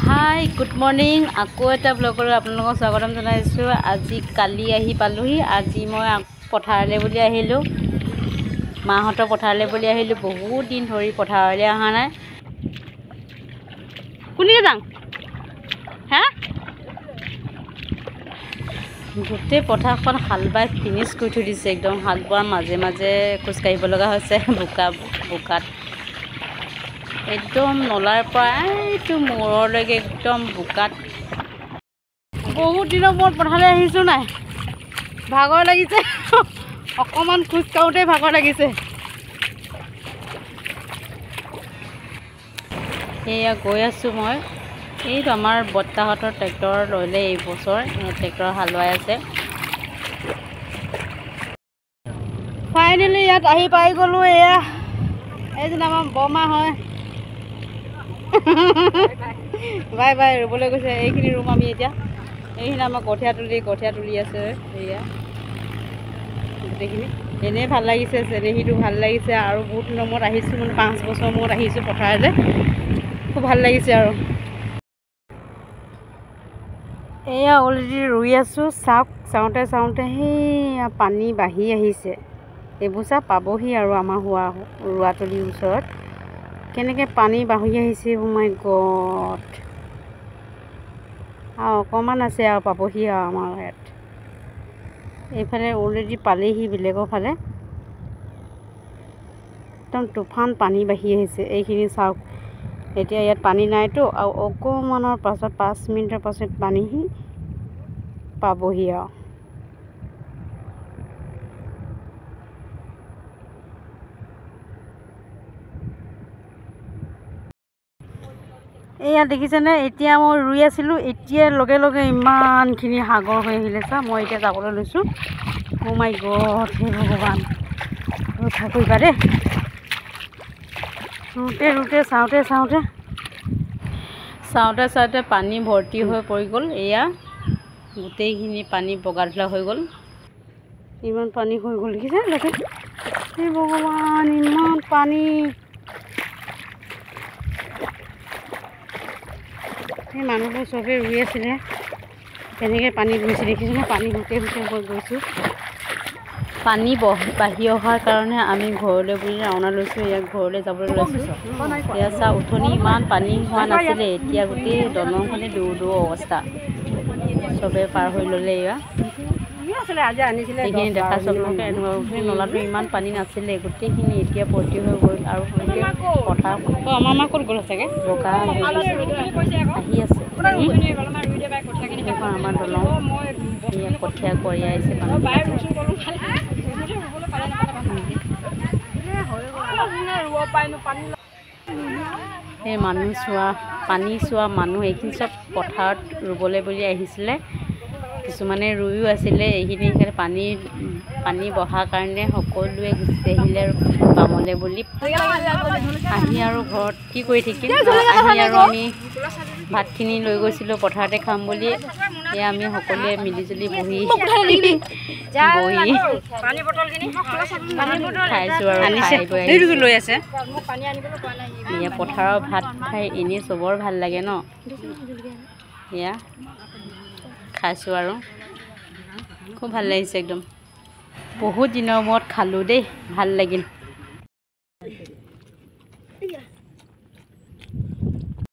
Hi good morning আকৌ এটা ব্লগলৈ আপোনালোকক স্বাগতম জনাইছোঁ। আজি কালি আহি পালোহি। আজি মই পথাৰলৈ বুলি আহিলোঁ, মাহঁতৰ পথাৰলৈ বুলি আহিলোঁ। বহুত দিন ধৰি পথাৰলৈ অহা নাই। কোনদিকে যাওঁ হা? গোটেই পথাৰখন হাল বাই ফিনিছ কৰি থৈ দিছে। একদম হাল বোৱাৰ মাজে মাজে খোজকাঢ়িব লগা হৈছে বোকাত। একদম নলাৰ পৰা এইটো মূৰলৈকে একদম বোকাত। বহুত দিনৰ মূৰত পথাৰলৈ আহিছোঁ নাই, ভাগৰ লাগিছে। অকণমান খোজ কাঢ়োঁতেই ভাগৰ লাগিছে। এয়া গৈ আছোঁ মই। এইটো আমাৰ বৰ্তাহঁতৰ ট্ৰেক্টৰ ল'লে এইবছৰ, ট্ৰেক্টৰ হালোৱাই আছে। ফাইনেলি ইয়াত আহি পাই গ'লোঁ। এয়া এইজন আমাৰ বৰমা হয়। বাই বাই ৰুবলৈ গৈছে। এইখিনি ৰুম আমি এতিয়া। এইখিনি আমাৰ কঠীয়া তুলি আছে। এয়া গোটেইখিনি এনেই ভাল লাগিছে, চেনেহীটো ভাল লাগিছে। আৰু বহুত দিনৰ মূৰত আহিছোঁ, মানে 5 বছৰ মূৰত আহিছোঁ পথাৰলৈ। খুব ভাল লাগিছে আৰু। এয়া অলৰেডি ৰুই আছোঁ। চাওঁতে সেয়া পানী বাঢ়ি আহিছে। এইবোচা পাবহি আৰু আমাৰ ৰোৱাতলিৰ ওচৰত। কেনেকৈ পানী বাঢ়ি আহিছে, অ' মাই গড। আৰু অকণমান আছে আৰু পাবহি আৰু আমাৰ ইয়াত। এইফালে অলৰেডি পালেহি বেলেগৰ ফালে। একদম তুফান পানী বাঢ়ি আহিছে। এইখিনি চাওক, এতিয়া ইয়াত পানী নাইতো, আৰু অকণমানৰ পাছত 5 মিনিটৰ পাছত পানী পাবহি আৰু। এয়া দেখিছেনে, এতিয়া মই ৰুই আছিলোঁ, এতিয়াৰ লগে লগে ইমানখিনি সাগৰ হৈ আহিলে। চা, মই এতিয়া যাবলৈ লৈছোঁ। অ' মাই গড, হে ভগৱান, ৰক্ষা কৰিবা দেই। ৰুওঁতে চাওঁতে পানী ভৰ্তি হৈ পৰি গ'ল। এয়া গোটেইখিনি পানী বগা ধোলা হৈ গ'ল। ইমান পানী হৈ গ'ল, দেখিছে? হে ভগৱান, ইমান পানী। সেই মানুহবোৰ চবেই ৰুই আছিলে, তেনেকৈ পানী গৈছে, দেখিছেনে? পানী গোটেই হৈ গৈছোঁ। পানী বাঢ়ি অহাৰ কাৰণে আমি ঘৰলৈ বুলি ৰাওনা লৈছোঁ। ইয়াক ঘৰলৈ যাবলৈ লৈছোঁ। এয়া চা, উঠনি ইমান পানী হোৱা নাছিলে, এতিয়া গোটেই দলংখনে দূৰ অৱস্থা। চবে পাৰ হৈ ল'লে। এয়া সেইখিনি দেখাইছোঁ আপোনালোকে। এনেকুৱা নলাটো ইমান পানী নাছিলে, গোটেইখিনি এতিয়া ভৰ্তি হৈ গ'ল। আৰু গোটেই পথাৰ আমাৰ ক'ত গ'ল চাগে, বগা আহি আছে। সেইখন আমাৰ দলং। এয়া কঠীয়া কঢ়িয়াইছে মানুহ। সেই মানুহ চোৱা, পানী চোৱা মানুহ, এইখিনি চব পথাৰত ৰুবলৈ বুলি আহিছিলে। কিছুমানে ৰুইও আছিলে। এইখিনি পানী বহাৰ কাৰণে সকলোৱে গুচি আহিলে আৰু কামলৈ বুলি। আহি আৰু ঘৰত কি কৰি থাকিম, আহি আৰু আমি ভাতখিনি লৈ গৈছিলোঁ পথাৰতে খাম বুলি। এয়া আমি সকলোৱে মিলিজুলি বহি খাইছোঁ আৰু লৈ আছে। এয়া পথাৰৰ ভাত খাই এনেই চবৰ ভাল লাগে ন। এয়া খাইছোঁ আৰু খুব ভাল লাগিছে। একদম বহুত দিনৰ মূৰত খালোঁ দেই, ভাল লাগিল।